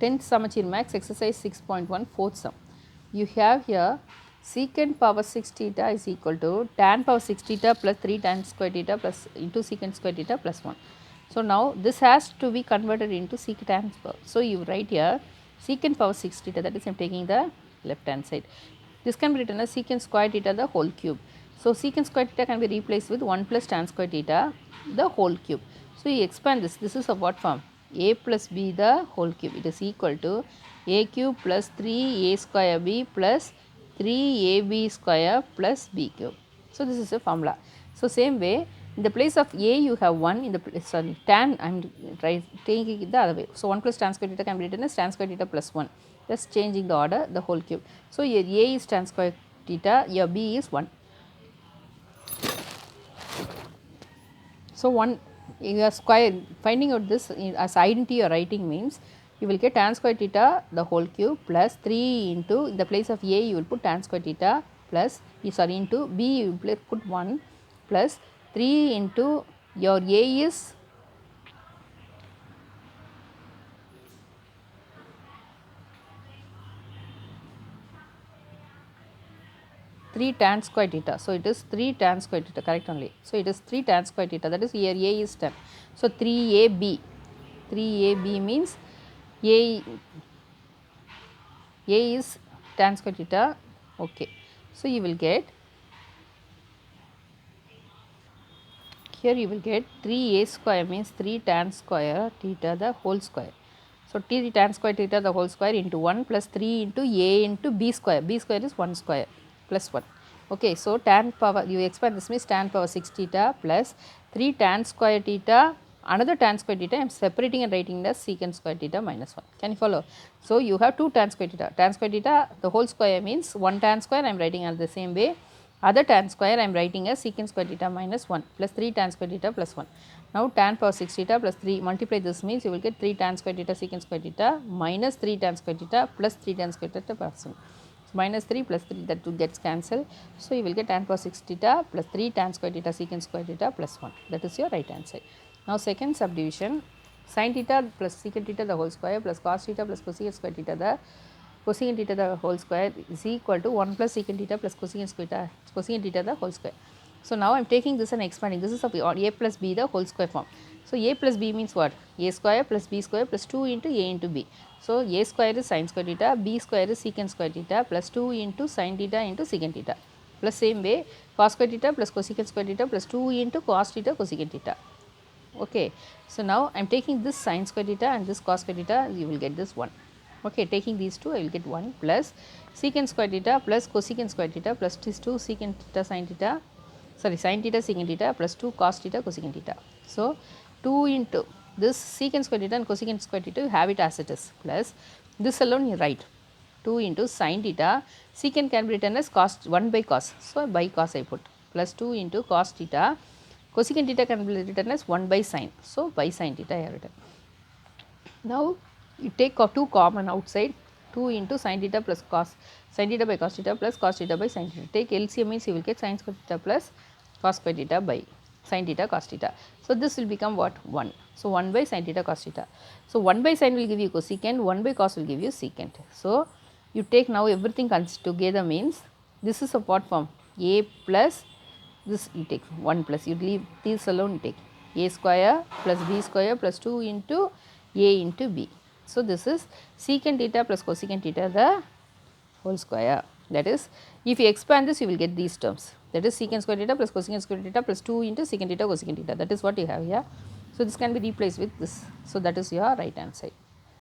10th Samachir Max exercise 6.1 fourth sum. You have here secant power 6 theta is equal to tan power 6 theta plus 3 tan square theta plus into secant square theta plus 1. So, now this has to be converted into secant tan power. So, you write here secant power 6 theta, that is I am taking the left hand side. This can be written as secant square theta the whole cube. So, secant square theta can be replaced with 1 plus tan square theta the whole cube. So, you expand this is of what form? A plus b the whole cube, it is equal to a cube plus 3 a square b plus 3 ab square plus b cube. So, this is a formula. So, same way in the place of a you have 1, in the place, tan I am taking it the other way. So, 1 plus tan square theta can be written as tan square theta plus 1, just changing the order the whole cube. So, your a is tan square theta, your b is 1. So, you are finding out this as identity you are writing means you will get tan square theta the whole cube plus 3 into, in the place of a you will put tan square theta plus into b you will put 1 plus 3 into your a is 3 tan square theta. So, it is 3 tan square theta, correct only. So, it is 3 tan square theta, that is here a is 10. So, 3ab means a is tan square theta, okay. So, you will get, here you will get 3a square means 3 tan square theta the whole square. So, 3 tan square theta the whole square into 1 plus 3 into a into b square is 1 square plus 1. Okay, so, tan power, you expand this means tan power 6 theta plus 3 tan square theta, another tan square theta I am separating and writing as secant square theta minus 1. Can you follow? So, you have 2 tan square theta the whole square means 1 tan square I am writing as the same way, other tan square I am writing as secant square theta minus 1 plus 3 tan square theta plus 1. Now, tan power 6 theta plus 3 multiply this means you will get 3 tan square theta secant square theta minus 3 tan square theta plus 3 tan square theta plus 1. So, minus 3 plus 3, that 2 gets cancelled. So, you will get tan power 6 theta plus 3 tan square theta secant square theta plus 1, that is your right hand side. Now, second subdivision, sin theta plus secant theta the whole square plus cos theta plus cosecant square theta the whole square is equal to 1 plus secant theta plus cosecant theta the whole square. So, now I am taking this and expanding, this is of a plus b the whole square form. So, a plus b means what? A square plus b square plus 2 into a into b. So, a square is sin square theta, b square is secant square theta plus 2 into sin theta into secant theta plus same way cos square theta plus cosecant square theta plus 2 into cos theta cosecant theta. Okay. So, now I am taking this sin square theta and this cos square theta, you will get this 1. Okay, taking these two I will get 1 plus secant square theta plus cosecant square theta plus this 2 secant theta sin theta, sorry, sin theta secant theta plus 2 cos theta cosecant theta. So, 2 into this secant square theta and cosecant square theta, you have it as it is, plus this alone you write 2 into sin theta, secant can be written as cos 1 by cos. So, by cos I put plus 2 into cos theta, cosecant theta can be written as 1 by sin. So, by sin theta I have written. Now, you take 2 common outside, 2 into sin theta plus cos, sin theta by cos theta plus cos theta by sin theta. Take LCM means you will get sin square theta plus cos square theta by sin theta cos theta. So, this will become what? 1. So, 1 by sin theta cos theta. So, 1 by sin will give you cosecant, 1 by cos will give you secant. So, you take now everything together means this is of what form? A plus this you take 1 plus, you leave these alone, you take a square plus b square plus 2 into a into b. So, this is secant theta plus cosecant theta the whole square, that is if you expand this you will get these terms, that is secant square theta plus cosecant square theta plus 2 into secant theta cosecant theta, that is what you have here. So, this can be replaced with this. So, that is your right hand side.